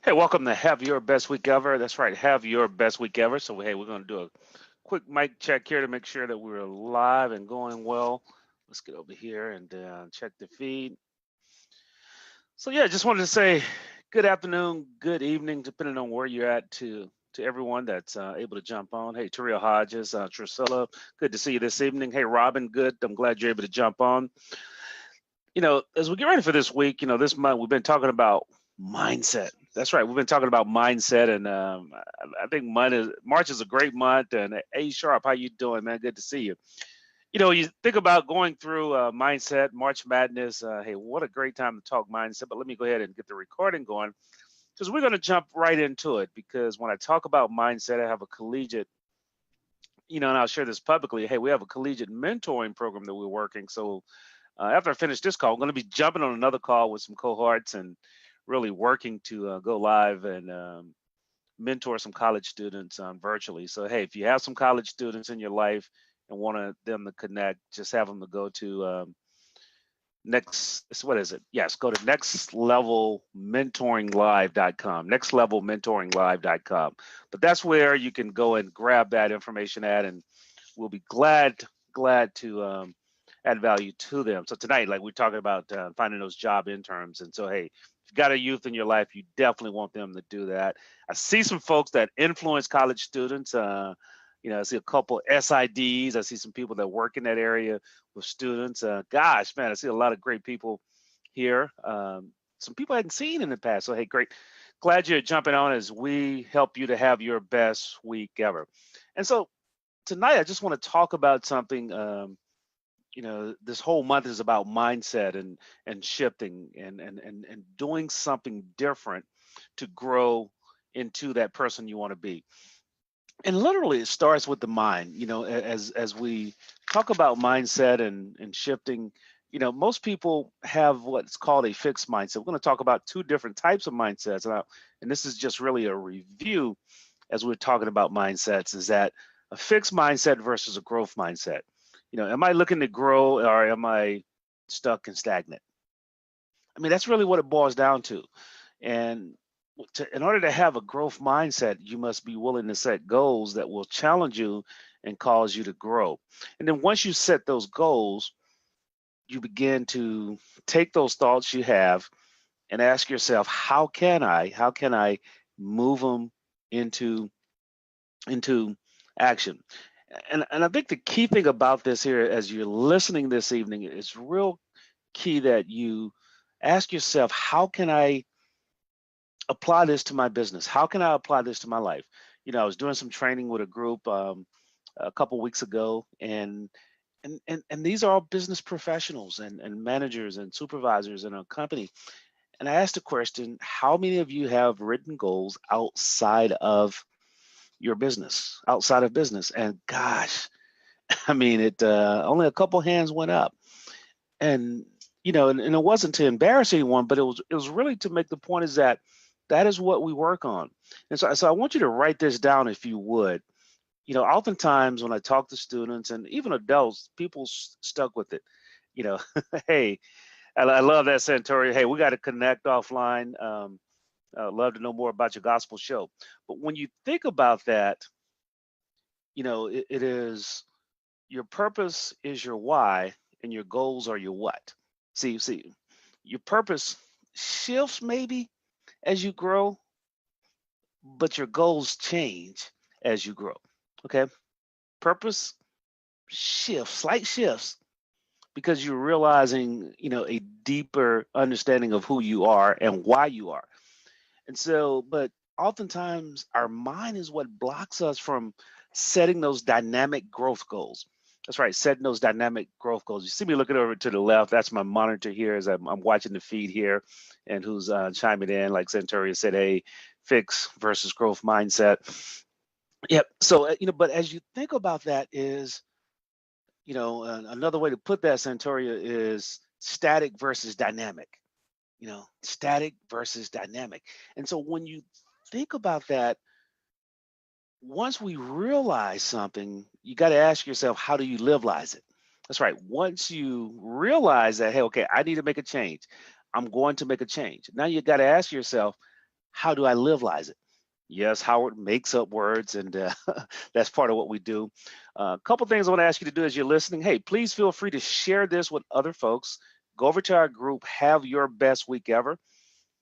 Hey, welcome to Have Your Best Week Ever. That's right, have your best week ever. So, hey, we're going to do a quick mic check here to make sure that we're live and going well. Let's get over here and check the feed. So, yeah, just wanted to say good afternoon, good evening, depending on where you're at, to everyone that's able to jump on. Hey, Taria Hodges, Drusilla, good to see you this evening. Hey, Robin, good. I'm glad you're able to jump on. As we get ready for this week, this month we've been talking about mindset. That's right, we've been talking about mindset, and I think March is a great month. And A Sharp, how you doing, man? Good to see you. You think about going through mindset, March Madness. Hey, what a great time to talk mindset. But let me go ahead and get the recording going because we're going to jump right into it. Because when I talk about mindset, I have a collegiate, and I'll share this publicly. Hey, we have a collegiate mentoring program that we're working. So after I finish this call, I'm going to be jumping on another call with some cohorts and really working to go live and mentor some college students virtually. So, hey, if you have some college students in your life and want them to connect, just have them to go to what is it? Yes, go to nextlevelmentoringlive.com, nextlevelmentoringlive.com. But that's where you can go and grab that information at, and we'll be glad to add value to them. So tonight, like we're talking about finding those job interns. And so, hey, if you've got a youth in your life, you definitely want them to do that. I see some folks that influence college students. I see a couple SIDs. I see some people that work in that area with students. Gosh, man, I see a lot of great people here. Some people I hadn't seen in the past. So, hey, great. Glad you're jumping on as we help you to have your best week ever. And so tonight, I just want to talk about something. This whole month is about mindset and shifting and doing something different to grow into that person you want to be. And literally, it starts with the mind. As we talk about mindset and shifting, most people have what's called a fixed mindset. We're going to talk about two different types of mindsets, and this is just really a review as we're talking about mindsets. Is that a fixed mindset versus a growth mindset? Am I looking to grow or am I stuck and stagnant? I mean, that's really what it boils down to. And in order to have a growth mindset, you must be willing to set goals that will challenge you and cause you to grow. And then once you set those goals, you begin to take those thoughts you have and ask yourself, how can I move them into action? And I think the key thing about this here, as you're listening this evening, is real key that you ask yourself, how can I apply this to my business? How can I apply this to my life? I was doing some training with a group a couple weeks ago, and these are all business professionals and managers and supervisors in a company. And I asked the question, how many of you have written goals outside of your business, outside of business? And gosh, I mean, it only a couple hands went up, and and it wasn't to embarrass anyone, but it was really to make the point is that is what we work on. And so I want you to write this down if you would. Oftentimes when I talk to students and even adults, people stuck with it. You know, hey, I love that, Santoria. Hey, we got to connect offline. Love to know more about your gospel show. But when you think about that, it is your purpose is your why, and your goals are your what. See, your purpose shifts maybe as you grow, but your goals change as you grow. Okay, purpose shifts, slight shifts, because you're realizing, a deeper understanding of who you are and why you are. And so, but oftentimes our mind is what blocks us from setting those dynamic growth goals. That's right, setting those dynamic growth goals. You see me looking over to the left. That's my monitor here as I'm watching the feed here, and who's chiming in. Like Centuria said, hey, fix versus growth mindset. Yep. So, but as you think about that, is another way to put that, Centuria, is static versus dynamic. Static versus dynamic. And so when you think about that, once we realize something, you got to ask yourself, how do you livealize it? That's right. Once you realize that, hey, okay, I need to make a change. I'm going to make a change. Now you got to ask yourself, How do I live-lize it? Yes, Howard makes up words, and that's part of what we do. A couple things I want to ask you to do as you're listening. Hey, please feel free to share this with other folks. Go over to our group, Have Your Best Week Ever.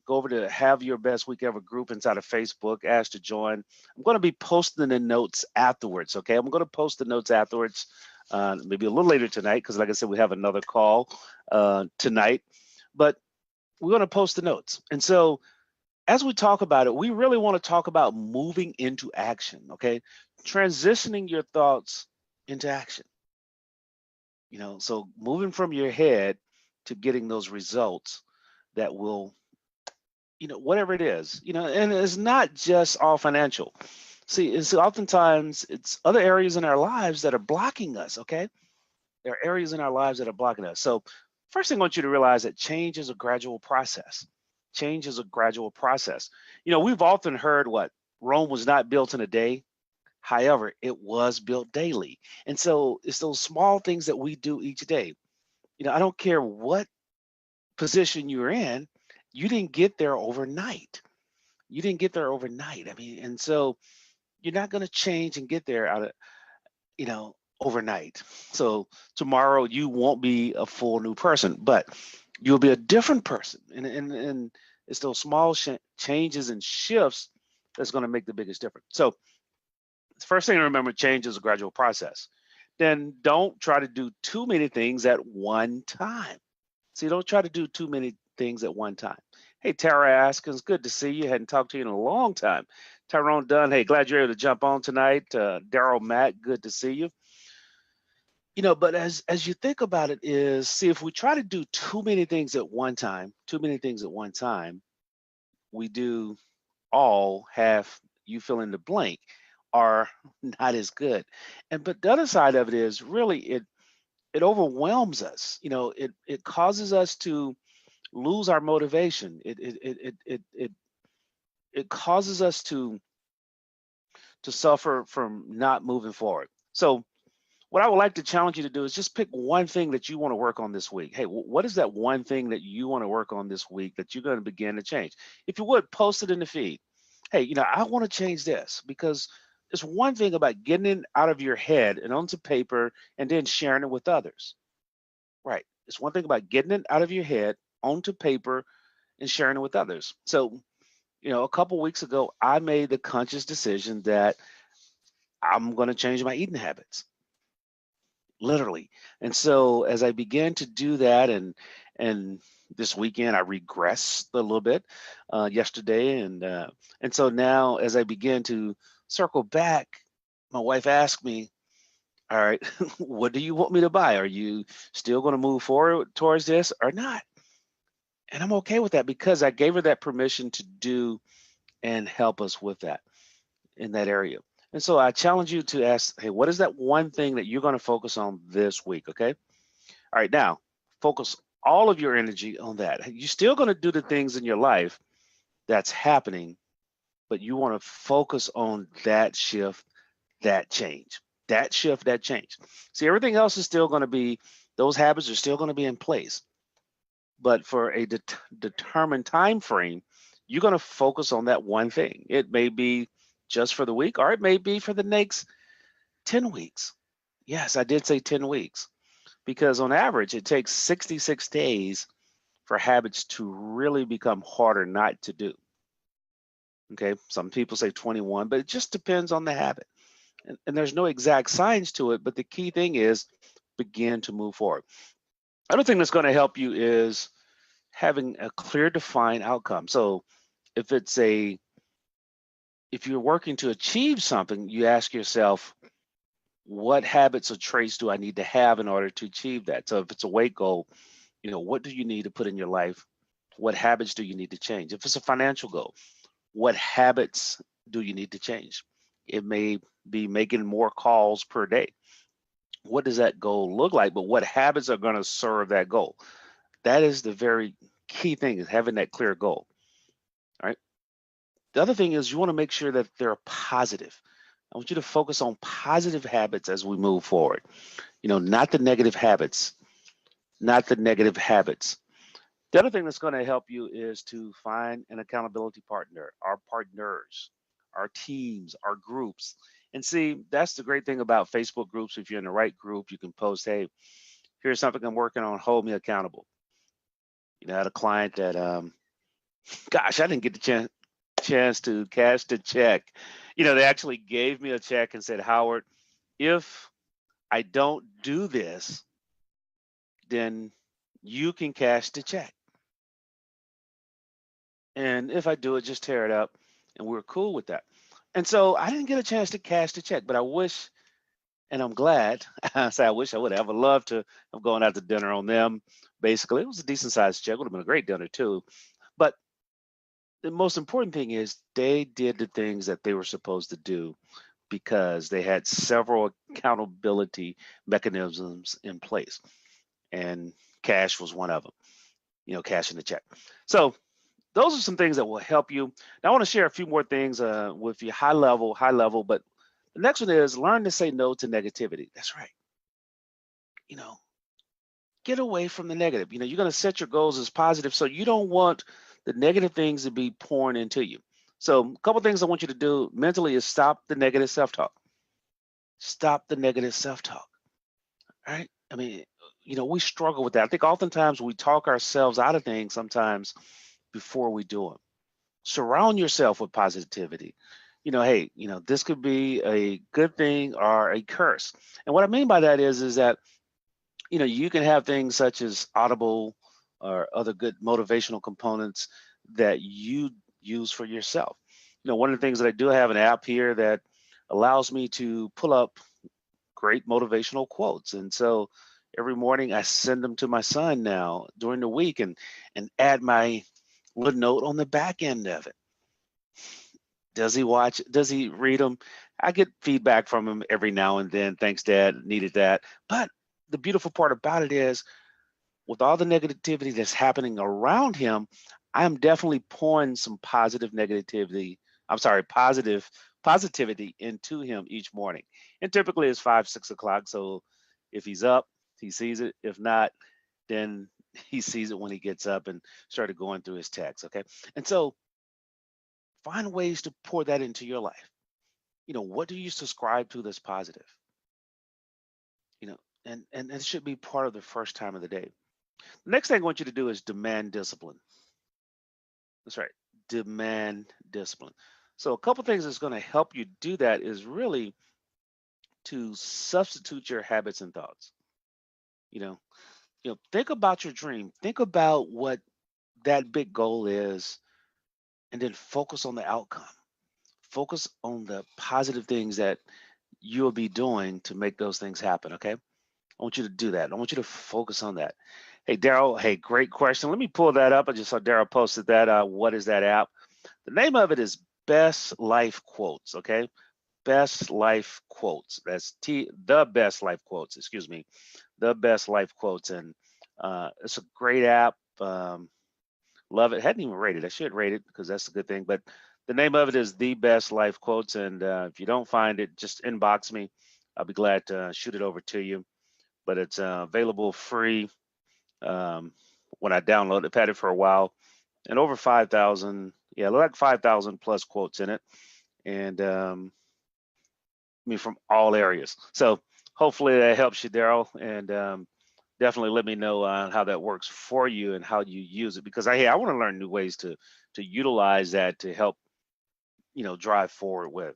Go over to Have Your Best Week Ever group inside of Facebook. Ask to join. I'm going to be posting the notes afterwards, okay? I'm going to post the notes afterwards, maybe a little later tonight, because like I said, we have another call tonight. But we're going to post the notes. And so as we talk about it, we really want to talk about moving into action, okay? Transitioning your thoughts into action. So moving from your head to getting those results that will, whatever it is, and it's not just all financial. See, it's oftentimes it's other areas in our lives that are blocking us, okay? There are areas in our lives that are blocking us. So first thing I want you to realize that change is a gradual process. Change is a gradual process. We've often heard what Rome was not built in a day. However, it was built daily. And so it's those small things that we do each day. I don't care what position you're in, you didn't get there overnight. You didn't get there overnight. I mean, and so you're not going to change and get there out of, overnight. So tomorrow you won't be a full new person, but you'll be a different person. And it's those small changes and shifts that's going to make the biggest difference. So the first thing to remember, change is a gradual process. Then don't try to do too many things at one time. See, don't try to do too many things at one time. Hey, Tara Askins, good to see you. Hadn't talked to you in a long time. Tyrone Dunn, hey, glad you're able to jump on tonight. Daryl Mack, good to see you. But as you think about it is, see, if we try to do too many things at one time, we do all have, you fill in the blank, are not as good. But the other side of it is really it overwhelms us. It causes us to lose our motivation. It causes us to suffer from not moving forward. So what I would like to challenge you to do is just pick one thing that you want to work on this week. Hey, what is that one thing that you want to work on this week that you're going to begin to change? If you would, post it in the feed. Hey, I want to change this, because there's one thing about getting it out of your head and onto paper and then sharing it with others. Right. It's one thing about getting it out of your head onto paper and sharing it with others. So, a couple weeks ago, I made the conscious decision that I'm going to change my eating habits, literally. And so as I began to do that, and this weekend I regressed a little bit yesterday, and so now as I begin to circle back, my wife asked me, all right, what do you want me to buy? Are you still going to move forward towards this or not? And I'm okay with that, because I gave her that permission to do and help us with that in that area. And so I challenge you to ask, hey, what is that one thing that you're going to focus on this week? Okay. All right. Now, focus all of your energy on that. You're still going to do the things in your life that's happening, but you want to focus on that shift, that change, that shift, that change. See, everything else is still going to be, those habits are still going to be in place. But for a determined time frame, you're going to focus on that one thing. It may be just for the week, or it may be for the next 10 weeks. Yes, I did say 10 weeks, because on average, it takes 66 days for habits to really become harder not to do. Okay, some people say 21, but it just depends on the habit. And there's no exact science to it, but the key thing is begin to move forward. Another thing that's going to help you is having a clear, defined outcome. So if you're working to achieve something, you ask yourself, what habits or traits do I need to have in order to achieve that? So if it's a weight goal, what do you need to put in your life? What habits do you need to change? If it's a financial goal, what habits do you need to change? It may be making more calls per day. What does that goal look like? But what habits are going to serve that goal? That is the very key thing, is having that clear goal. All right. The other thing is you want to make sure that they're positive. I want you to focus on positive habits as we move forward. Not the negative habits, not the negative habits. The other thing that's going to help you is to find an accountability partner, our partners, our teams, our groups. And see, that's the great thing about Facebook groups. If you're in the right group, you can post, hey, here's something I'm working on, hold me accountable. You know, I had a client that, gosh, I didn't get the chance to cash the check. You know, they actually gave me a check and said, Howard, if I don't do this, then you can cash the check. And if I do it, just tear it up. And we're cool with that. And so I didn't get a chance to cash the check, but I wish, and I'm glad. I say I wish I would have. I would love to have gone out to dinner on them. Basically, it was a decent sized check. Would have been a great dinner too. But the most important thing is they did the things that they were supposed to do because they had several accountability mechanisms in place. And cash was one of them, you know, cashing the check. So those are some things that will help you. Now, I want to share a few more things with you, high level. But the next one is learn to say no to negativity. That's right. You know, get away from the negative. You know, you're going to set your goals as positive, so you don't want the negative things to be pouring into you. So, a couple things I want you to do mentally is stop the negative self-talk. Stop the negative self-talk. Right? I mean, you know, we struggle with that. I think oftentimes we talk ourselves out of things sometimes before we do them. Surround yourself with positivity. You know, hey, you know, this could be a good thing or a curse. And what I mean by that is that, you know, you can have things such as Audible or other good motivational components that you use for yourself. You know, one of the things that I do have an app here that allows me to pull up great motivational quotes. And so every morning I send them to my son now during the week and add my little note on the back end of it. Does he watch? Does he read them? I get feedback from him every now and then. Thanks, Dad. Needed that. But the beautiful part about it is, with all the negativity that's happening around him, I'm definitely pouring some positive negativity. I'm sorry, positivity into him each morning. And typically it's 5, 6 o'clock. So if he's up, he sees it. If not, then he sees it when he gets up and started going through his text. Okay. And so find ways to pour that into your life. You know, what do you subscribe to that's positive? You know, and it should be part of the first time of the day. The next thing I want you to do is demand discipline. That's right, demand discipline. So a couple things that's going to help you do that is really to substitute your habits and thoughts. You know, think about your dream. Think about what that big goal is, and then focus on the outcome. Focus on the positive things that you'll be doing to make those things happen. Okay. I want you to do that. I want you to focus on that. Hey, Daryl. Hey, great question. Let me pull that up. I just saw Daryl posted that. What is that app? The name of it is Best Life Quotes. Okay. Best Life Quotes. That's the Best Life Quotes. Excuse me. The Best Life Quotes. And it's a great app. Love it. Hadn't even rated. I should rate it because that's a good thing. But the name of it is The Best Life Quotes. And if you don't find it, just inbox me. I'll be glad to shoot it over to you. But it's available free when I download it. I've had it for a while, and over 5,000, yeah, like 5,000 plus quotes in it, and I mean from all areas. So hopefully that helps you, Daryl, and definitely let me know how that works for you and how you use it, because I want to learn new ways to utilize that to help drive forward with.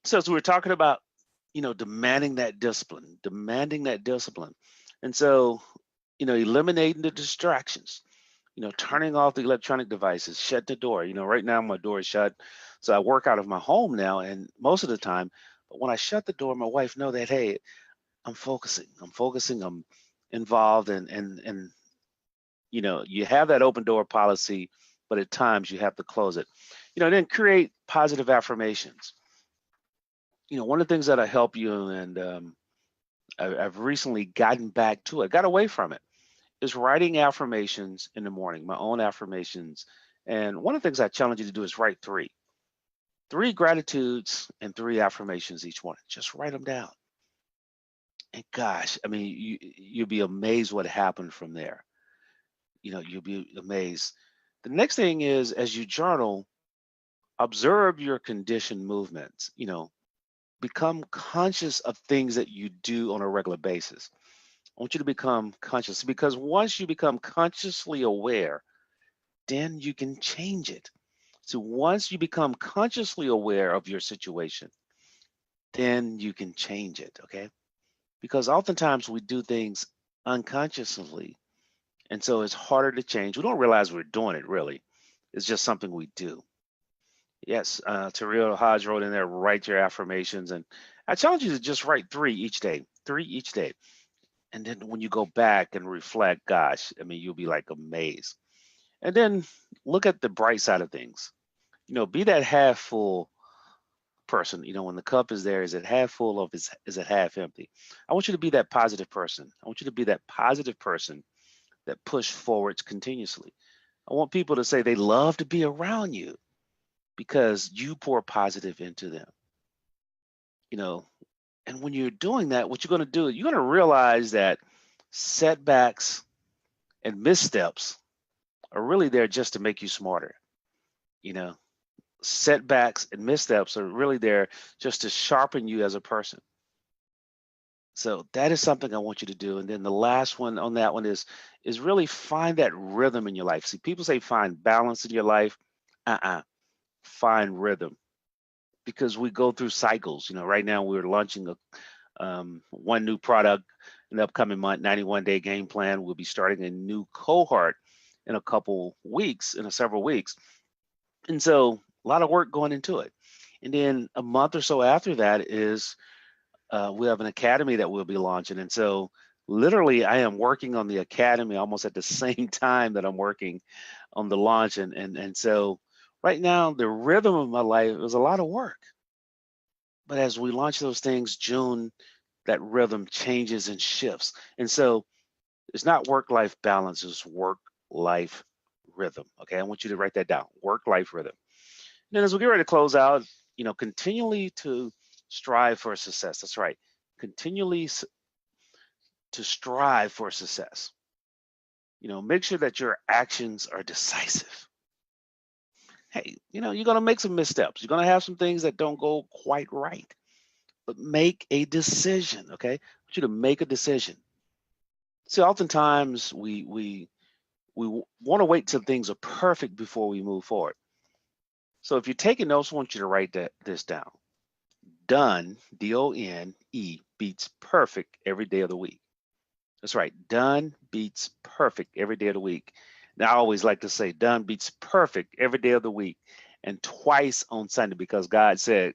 So as we were talking about, demanding that discipline, and so eliminating the distractions, turning off the electronic devices, shut the door. Right now my door is shut, so I work out of my home now, and most of the time, but when I shut the door, my wife know that, hey, I'm focusing, I'm involved, and you have that open door policy, but at times you have to close it. Then create positive affirmations. One of the things that'll help you, and I've recently gotten back to it, got away from it, is writing affirmations in the morning, my own affirmations. And one of the things I challenge you to do is write three gratitudes and three affirmations each morning. Just write them down. And gosh, I mean, you'll be amazed what happened from there. you'll be amazed. The next thing is, as you journal, observe your conditioned movements. Become conscious of things that you do on a regular basis. I want you to become conscious, because once you become consciously aware, then you can change it. So once you become consciously aware of your situation, then you can change it, okay? Because oftentimes we do things unconsciously, and so it's harder to change. We don't realize we're doing it, really. It's just something we do. Yes, Terrell Hodge wrote in there, write your affirmations. And I challenge you to just write three each day. And then when you go back and reflect, gosh, I mean, you'll be like amazed. And then look at the bright side of things. Be that half full person. When the cup is there, is it half full or is it half empty? I want you to be that positive person. I want you to be that positive person that push forwards continuously. I want people to say they love to be around you because you pour positive into them. you know and when you're doing that, what you're going to do, you're going to realize that setbacks and missteps are really there just to make you smarter. you know Setbacks and missteps are really there just to sharpen you as a person. So that is something I want you to do. And then the last one on that one is really find that rhythm in your life. See, people say find balance in your life. Find rhythm, because we go through cycles. Right now we're launching one new product in the upcoming month, 91-day game plan. We'll be starting a new cohort in a couple weeks, in several weeks. And so a lot of work going into it. And then a month or so after that is we have an academy that we'll be launching. And so literally I am working on the academy almost at the same time that I'm working on the launch. And so right now the rhythm of my life is a lot of work. But as we launch those things, June, that rhythm changes and shifts. And so it's not work-life balance, it's work-life rhythm. Okay, I want you to write that down, work-life rhythm. And then as we get ready to close out, continually to strive for success. That's right, continually to strive for success. Make sure that your actions are decisive. Hey, you're going to make some missteps. You're going to have some things that don't go quite right, but make a decision, okay? I want you to make a decision. See, oftentimes we want to wait till things are perfect before we move forward. So if you're taking notes, I want you to write this down. Done, D-O-N-E, beats perfect every day of the week. That's right, done beats perfect every day of the week. Now, I always like to say done beats perfect every day of the week, and twice on Sunday, because God said,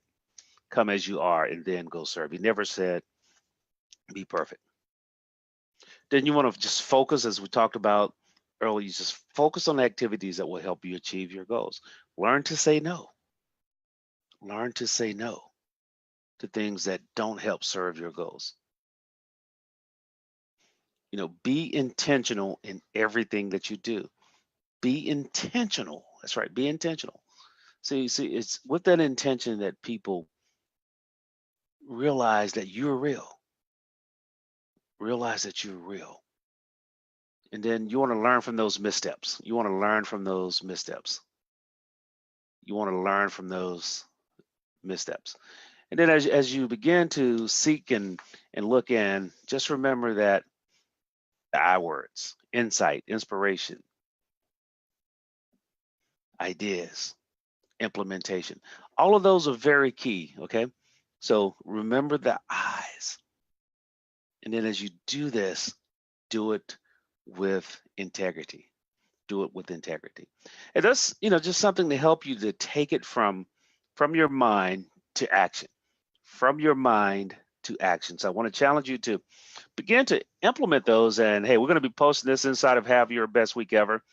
come as you are and then go serve. He never said, be perfect. Then you want to just focus, as we talked about earlier, just focus on activities that will help you achieve your goals. Learn to say no. Learn to say no to things that don't help serve your goals. Be intentional in everything that you do. Be intentional. That's right, be intentional. See, it's with that intention that people realize that you're real. Realize that you're real. And then you want to learn from those missteps. You want to learn from those missteps. You want to learn from those missteps. And then as you begin to seek and look in, just remember that the I words, insight, inspiration, ideas, implementation, all of those are very key, okay? So remember the I's. And then as you do this, do it with integrity. Do it with integrity. And that's, just something to help you to take it from your mind to action. From your mind to action. So I want to challenge you to begin to implement those. And hey, we're going to be posting this inside of Have Your Best Week Ever.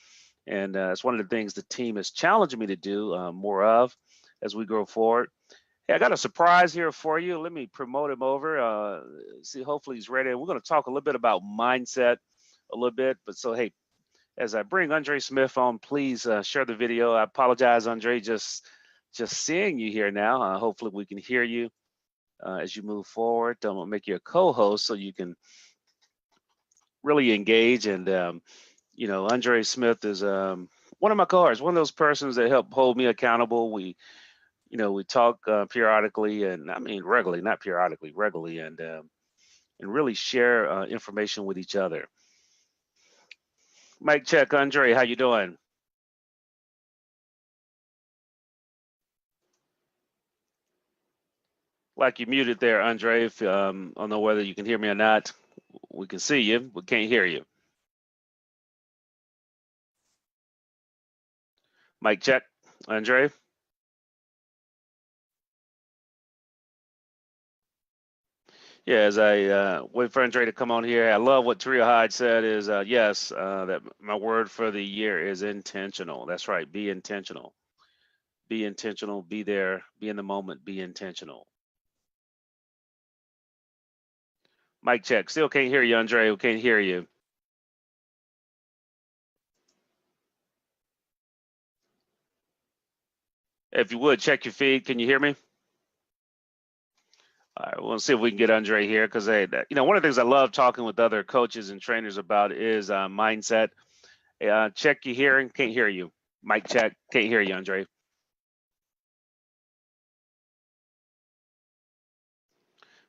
And it's one of the things the team is challenging me to do more of as we go forward. Hey, I got a surprise here for you. Let me promote him over. See, hopefully he's ready. We're going to talk a little bit about mindset a little bit. But so, hey, as I bring Andre Smith on, please share the video. I apologize, Andre, just seeing you here now. Hopefully we can hear you as you move forward. I'm going to make you a co-host so you can really engage and Andre Smith is one of my cohorts, one of those persons that help hold me accountable. We talk periodically, and I mean regularly, not periodically, regularly, and really share information with each other. Mic check, Andre, how you doing? Like you muted there, Andre. If I don't know whether you can hear me or not. We can see you, but can't hear you. Mic check, Andre. Yeah, as I wait for Andre to come on here, I love what Taria Hyde said is, yes, that my word for the year is intentional. That's right, be intentional. Be intentional, be there, be in the moment, be intentional. Mic check, still can't hear you, Andre, we can't hear you. If you would, check your feed, can you hear me? All right, we'll see if we can get Andre here because one of the things I love talking with other coaches and trainers about is mindset. Check your hearing, can't hear you. Mic check, can't hear you, Andre.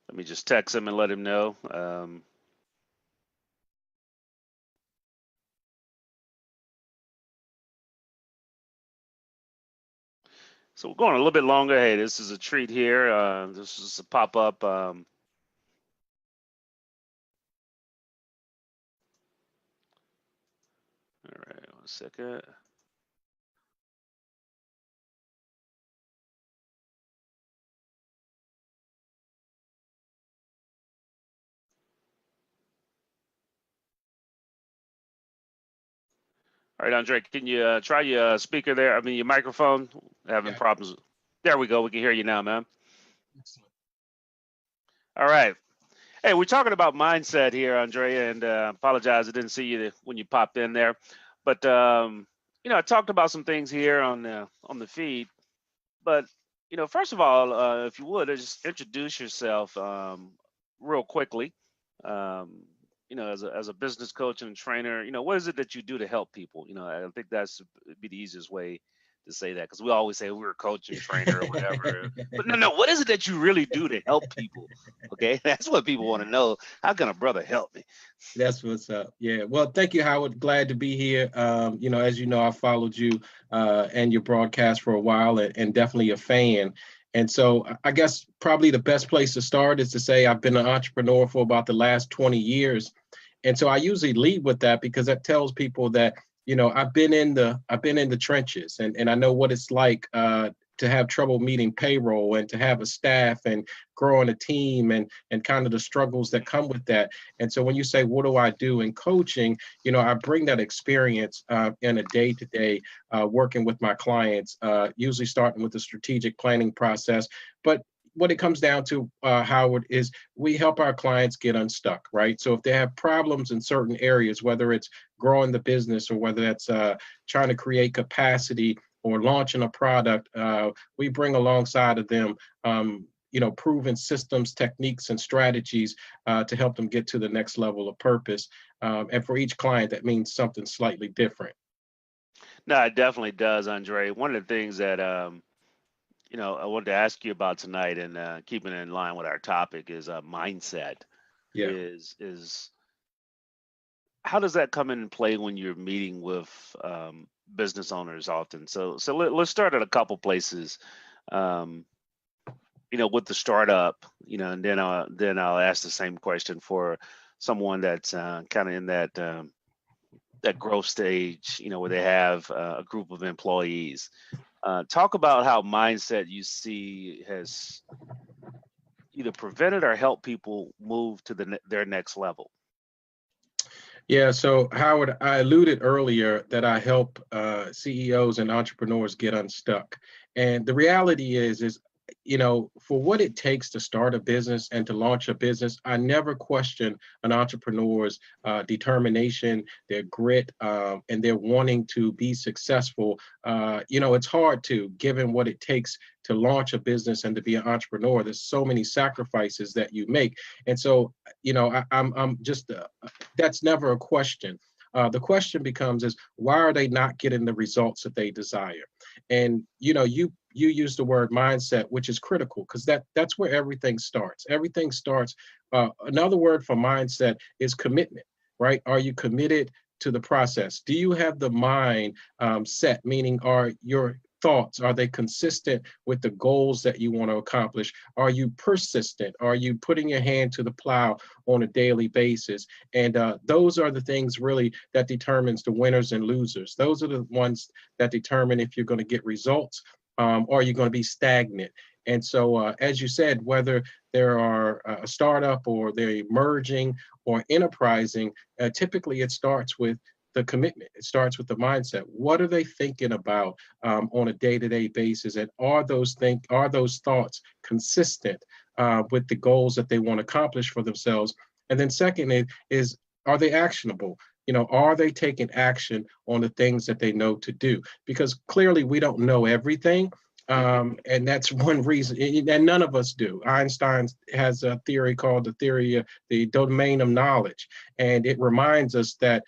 Let me just text him and let him know. So we're going a little bit longer. Hey, this is a treat here. This is a pop-up. All right, 1 second. All right, Andre, can you try your speaker there? I mean, your microphone. Having problems. There we go. We can hear you now, man. Excellent. All right. Hey, we're talking about mindset here, Andre, and apologize I didn't see you when you popped in there, but I talked about some things here on the feed. But first of all, if you would just introduce yourself real quickly. As a business coach and trainer, what is it that you do to help people? I think that's be the easiest way to say that because we always say we're a coach and trainer or whatever. But no, what is it that you really do to help people? Okay, that's what people want to know. How can a brother help me? That's what's up. Yeah. Well, thank you, Howard. Glad to be here. As you know, I followed you and your broadcast for a while and definitely a fan. And so I guess probably the best place to start is to say I've been an entrepreneur for about the last 20 years. And so I usually lead with that because that tells people that, I've been in the trenches and I know what it's like to have trouble meeting payroll and to have a staff and growing a team and kind of the struggles that come with that. And so when you say, what do I do in coaching? I bring that experience in a day-to-day working with my clients, usually starting with the strategic planning process. But what it comes down to, Howard, is we help our clients get unstuck, right? So if they have problems in certain areas, whether it's growing the business or whether that's trying to create capacity or launching a product, we bring alongside of them, proven systems, techniques, and strategies to help them get to the next level of purpose. And for each client, that means something slightly different. No, it definitely does, Andre. One of the things that I wanted to ask you about tonight, and keeping it in line with our topic, is mindset. Yeah. Is how does that come into play when you're meeting with business owners often? So let's start at a couple places. With the startup, and then I'll ask the same question for someone that's kind of in that growth stage, where they have a group of employees. Talk about how mindset you see has either prevented or helped people move to their next level. Yeah, so Howard, I alluded earlier that I help CEOs and entrepreneurs get unstuck. And the reality is, for what it takes to start a business and to launch a business, I never question an entrepreneur's determination, their grit, and their wanting to be successful. It's hard to, given what it takes to launch a business and to be an entrepreneur. There's so many sacrifices that you make. And so, I'm just, that's never a question. The question becomes is why are they not getting the results that they desire? And you use the word mindset, which is critical because that's where everything starts. Everything starts. Another word for mindset is commitment, right? Are you committed to the process? Do you have the mind set? Meaning, are your thoughts, are they consistent with the goals that you want to accomplish? Are you persistent? Are you putting your hand to the plow on a daily basis? And those are the things really that determines the winners and losers. Those are the ones that determine if you're going to get results or you're going to be stagnant. And so, as you said, whether there are a startup or they're emerging or enterprising, typically it starts with the commitment. It starts with the mindset. What are they thinking about on a day-to-day basis? And are those thoughts consistent with the goals that they want to accomplish for themselves? And then second is are they actionable? Are they taking action on the things that they know to do? Because clearly we don't know everything. And that's one reason, and none of us do. Einstein has a theory called the theory of the domain of knowledge. And it reminds us that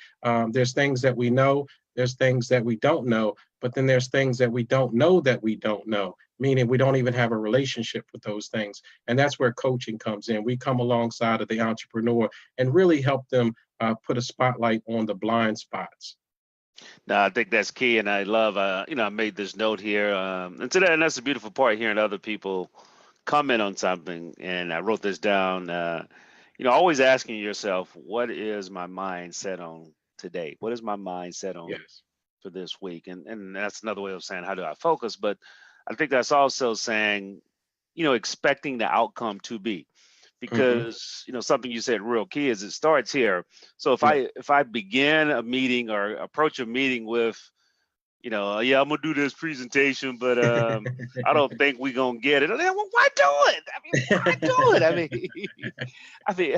there's things that we know, there's things that we don't know, but then there's things that we don't know that we don't know, meaning we don't even have a relationship with those things. And that's where coaching comes in. We come alongside of the entrepreneur and really help them put a spotlight on the blind spots. No, I think that's key, and I love, I made this note here, and that's the beautiful part, hearing other people comment on something, and I wrote this down. Always asking yourself, what is my mind set on today? What is my mind set on Yes. for this week? And that's another way of saying, how do I focus? But I think that's also saying, expecting the outcome to be. Because something you said real key is it starts here. So if I begin a meeting or approach a meeting with, yeah, I'm gonna do this presentation, but I don't think we're gonna get it. Well, why do it? I mean, why do it? I mean,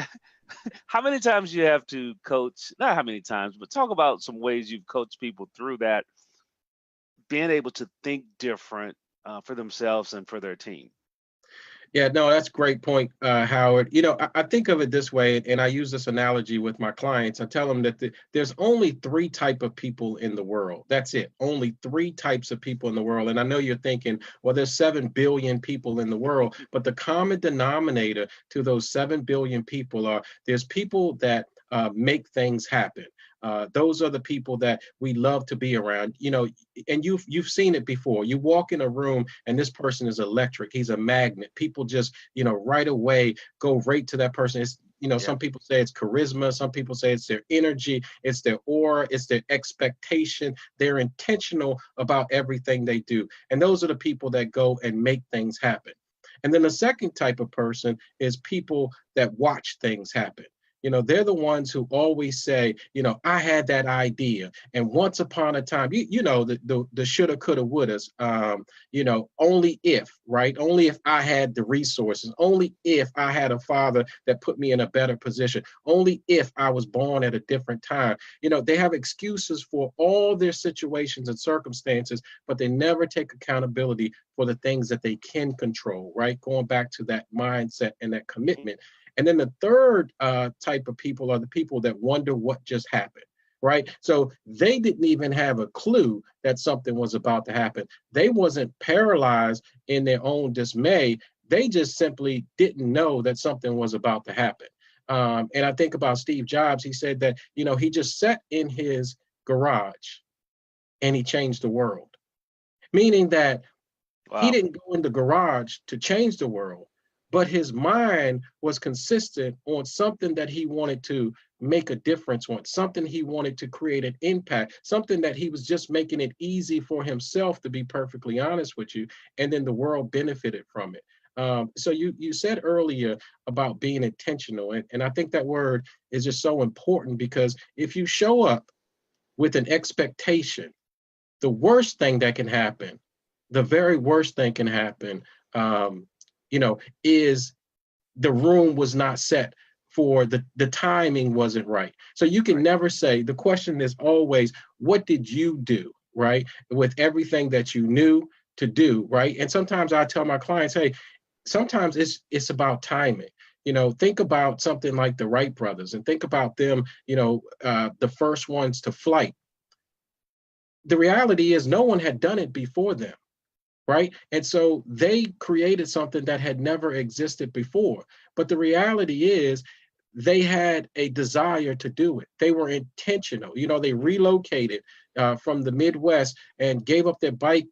how many times you have to coach? Not how many times, but talk about some ways you've coached people through that, being able to think different for themselves and for their team. Yeah, no, that's a great point, Howard. I think of it this way, and I use this analogy with my clients. I tell them that there's only three type of people in the world. That's it. Only three types of people in the world. And I know you're thinking, well, there's 7 billion people in the world, but the common denominator to those 7 billion people are there's people that make things happen. Those are the people that we love to be around, and you've seen it before. You walk in a room and this person is electric. He's a magnet. People just, right away go right to that person. It's, some people say it's charisma. Some people say it's their energy. It's their aura. It's their expectation. They're intentional about everything they do. And those are the people that go and make things happen. And then the second type of person is people that watch things happen. They're the ones who always say, I had that idea. And once upon a time, the shoulda, coulda, wouldas, only if, right? Only if I had the resources, only if I had a father that put me in a better position, only if I was born at a different time. They have excuses for all their situations and circumstances, but they never take accountability for the things that they can control, right? Going back to that mindset and that commitment. And then the third type of people are the people that wonder what just happened, right? So they didn't even have a clue that something was about to happen. They wasn't paralyzed in their own dismay. They just simply didn't know that something was about to happen. And I think about Steve Jobs. He said that, he just sat in his garage and he changed the world, meaning that he didn't go in the garage to change the world. But his mind was consistent on something that he wanted to make a difference on, something he wanted to create an impact, something that he was just making it easy for himself, to be perfectly honest with you. And then the world benefited from it. So you said earlier about being intentional. And I think that word is just so important, because if you show up with an expectation, the worst thing that can happen, the very worst thing can happen, is the room was not set for the timing wasn't right. So you can never say, the question is always, what did you do, right? With everything that you knew to do, right? And sometimes I tell my clients, hey, sometimes it's about timing. Think about something like the Wright brothers and think about them, the first ones to flight. The reality is no one had done it before them, right? And so they created something that had never existed before. But the reality is they had a desire to do it. They were intentional. They relocated from the Midwest and gave up their bike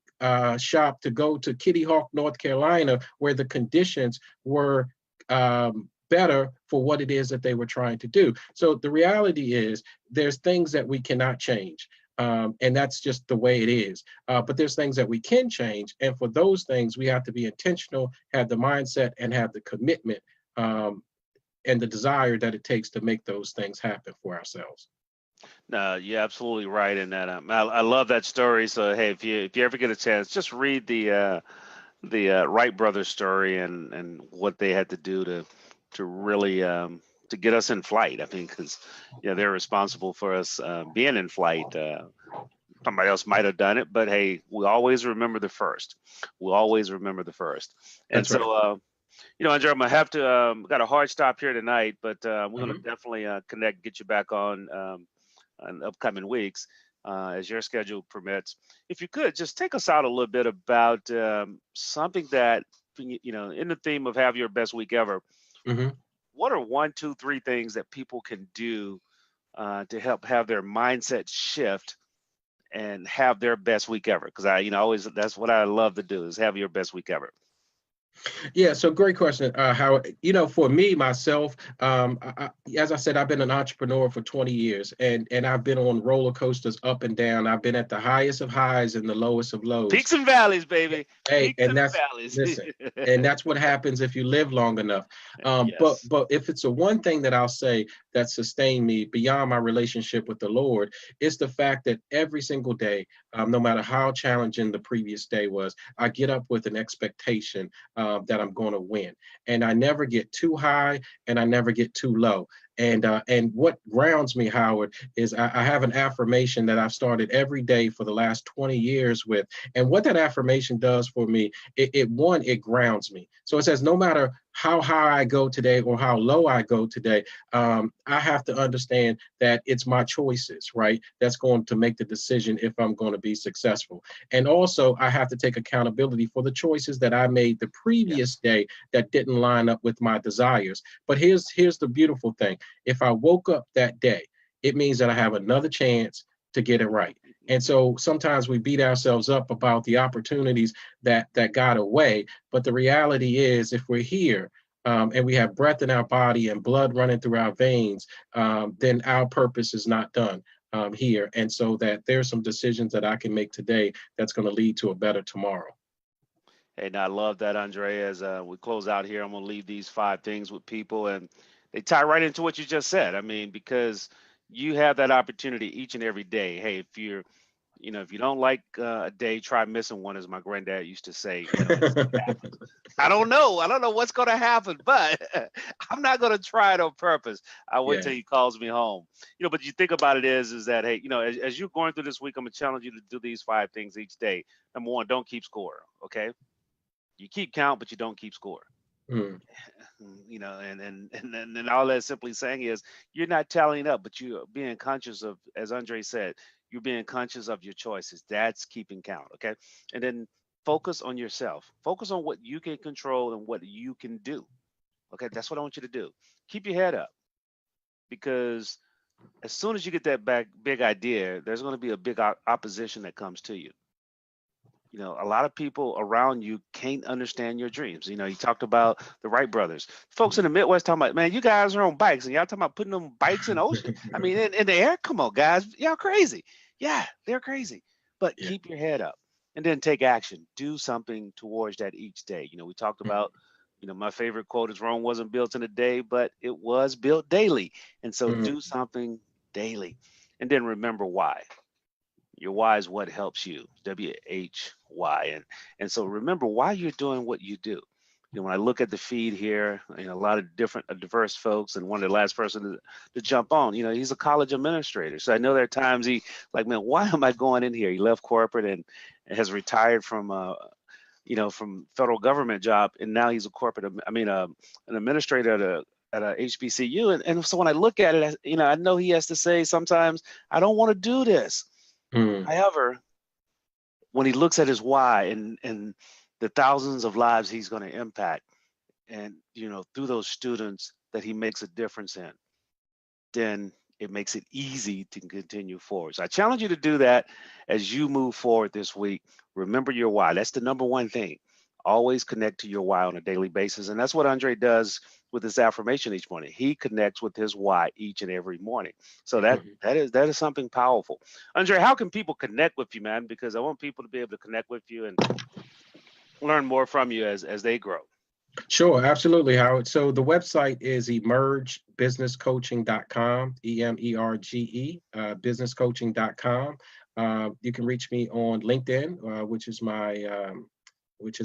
shop to go to Kitty Hawk, North Carolina, where the conditions were better for what it is that they were trying to do. So the reality is there's things that we cannot change. And that's just the way it is. But there's things that we can change. And for those things, we have to be intentional, have the mindset, and have the commitment and the desire that it takes to make those things happen for ourselves. No, you're absolutely right in that. I love that story. So hey, if you ever get a chance, just read the Wright brothers story and what they had to do to really to get us in flight. I mean, because they're responsible for us being in flight. Somebody else might have done it, but hey, we always remember the first. We always remember the first. And That's right. so, Andre, I'm gonna have to got a hard stop here tonight, but we're gonna definitely connect, get you back on in upcoming weeks as your schedule permits. If you could just take us out a little bit about something that in the theme of have your best week ever. What are 1, 2, 3 things that people can do to help have their mindset shift and have their best week ever? Because always that's what I love to do is have your best week ever. Yeah, so great question, Howard. For me, myself, as I said, I've been an entrepreneur for 20 years, and I've been on roller coasters up and down. I've been at the highest of highs and the lowest of lows. Peaks and valleys, baby. Hey, Peaks and and that's valleys. listen, and that's what happens if you live long enough. Yes. But if it's a one thing that I'll say that sustained me beyond my relationship with the Lord, it's the fact that every single day, no matter how challenging the previous day was, I get up with an expectation that I'm going to win, and I never get too high and I never get too low. And what grounds me, Howard, is I have an affirmation that I've started every day for the last 20 years with. And what that affirmation does for me, it grounds me. So it says, no matter how high I go today or how low I go today, I have to understand that it's my choices, right? That's going to make the decision if I'm going to be successful. And also, I have to take accountability for the choices that I made the previous day that didn't line up with my desires. But here's the beautiful thing. If I woke up that day, it means that I have another chance to get it right. And so sometimes we beat ourselves up about the opportunities that got away. But the reality is, if we're here and we have breath in our body and blood running through our veins, then our purpose is not done here. And so that there's some decisions that I can make today that's going to lead to a better tomorrow. Hey, now I love that, Andre. As we close out here, I'm going to leave these 5 things with people, and they tie right into what you just said. I mean, because you have that opportunity each and every day. Hey, if you don't like a day, try missing one, as my granddad used to say. I don't know. I don't know what's going to happen, but I'm not going to try it on purpose. I wait till he calls me home. But you think about it is that, hey, as you're going through this week, I'm going to challenge you to do these 5 things each day. Number 1, don't keep score. Okay. You keep count, but you don't keep score. And all that's simply saying is you're not tallying up, but you're being conscious of, as Andre said, you're being conscious of your choices. That's keeping count. Okay. And then focus on yourself. Focus on what you can control and what you can do. Okay. That's what I want you to do. Keep your head up, because as soon as you get that big idea, there's going to be a big opposition that comes to you. A lot of people around you can't understand your dreams. You talked about the Wright brothers. Folks in the Midwest talking about, man, you guys are on bikes and y'all talking about putting them bikes in the ocean. I mean, in the air. Come on, guys. Y'all crazy. Yeah, they're crazy. But keep your head up and then take action. Do something towards that each day. We talked about, my favorite quote is Rome wasn't built in a day, but it was built daily. And so do something daily. And then remember why. Your why is what helps you, WHY. And so remember why you're doing what you do. When I look at the feed here, a lot of diverse folks, and one of the last person to jump on, he's a college administrator. So I know there are times he like, man, why am I going in here? He left corporate and has retired from from federal government job, and now he's a an administrator at a HBCU. And so when I look at it, I know he has to say sometimes, I don't want to do this. However, when he looks at his why and the thousands of lives he's going to impact, and through those students that he makes a difference in, then it makes it easy to continue forward. So I challenge you to do that as you move forward this week. Remember your why. That's the number one thing. Always connect to your why on a daily basis. And that's what Andre does with his affirmation each morning. He connects with his why each and every morning. So that is something powerful. Andre, how can people connect with you, man? Because I want people to be able to connect with you and learn more from you as they grow. Sure, absolutely, Howard. So the website is emergebusinesscoaching.com, EMERGE, businesscoaching.com. You can reach me on LinkedIn, which is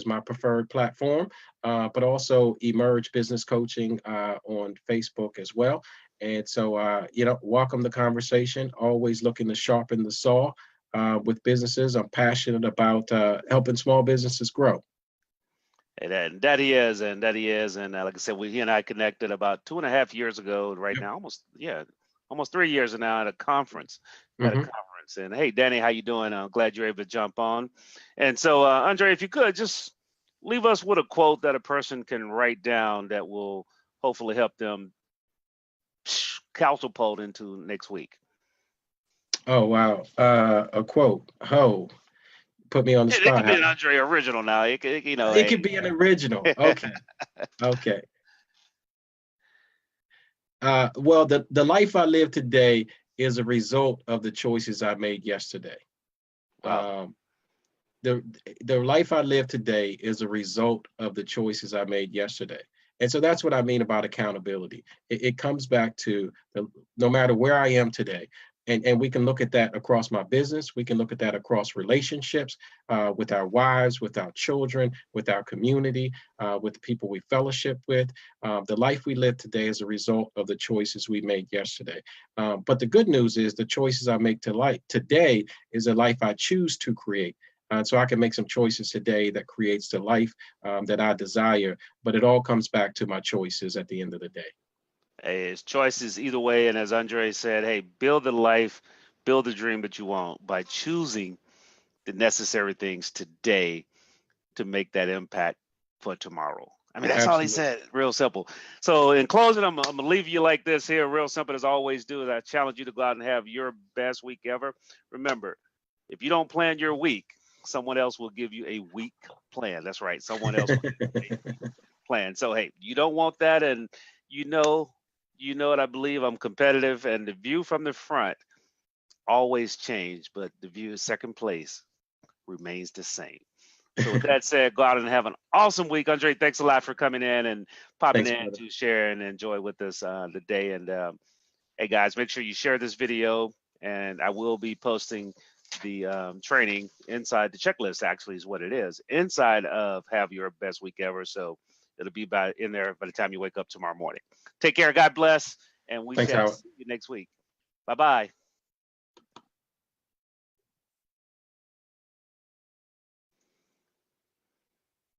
my preferred platform, but also Emerge Business Coaching on Facebook as well. And so, welcome the conversation. Always looking to sharpen the saw with businesses. I'm passionate about helping small businesses grow. And that he is. And like I said, he and I connected about 2.5 years ago. Right now, almost 3 years now at a conference. And hey, Danny, how you doing? I'm glad you're able to jump on. And so, Andre, if you could just leave us with a quote that a person can write down that will hopefully help them catapult into next week. Oh wow, a quote. Oh. Put me on the spot. It could be an Andre original now. It could be an original. Okay. Okay. Well, the life I live today is a result of the choices I made yesterday. Wow. The life I live today is a result of the choices I made yesterday. And so that's what I mean about accountability. It comes back to no matter where I am today. And we can look at that across my business. We can look at that across relationships with our wives, with our children, with our community, with the people we fellowship with. The life we live today is a result of the choices we made yesterday. But the good news is the choices I make today is a life I choose to create. So I can make some choices today that creates the life that I desire. But it all comes back to my choices at the end of the day. Hey, it's choices either way. And as Andre said, hey, build the life, build the dream that you want by choosing the necessary things today to make that impact for tomorrow. I mean, that's Absolutely. All he said. Real simple. So in closing, I'm going to leave you like this here. Real simple as I always do. Is I challenge you to go out and have your best week ever. Remember, if you don't plan your week, someone else will give you a week plan. That's right. Someone else will give you a week plan. So, hey, you don't want that. And you know what I believe. I'm competitive, and the view from the front always change, but the view of second place remains the same. So with that said, go out and have an awesome week. Andre, thanks a lot for coming in and popping in to share and enjoy with us the day. And hey guys, make sure you share this video, and I will be posting the training inside the checklist, actually is what it is, inside of Have Your Best Week Ever. So it'll be in there by the time you wake up tomorrow morning. Take care. God bless. And we shall see you next week. Bye-bye.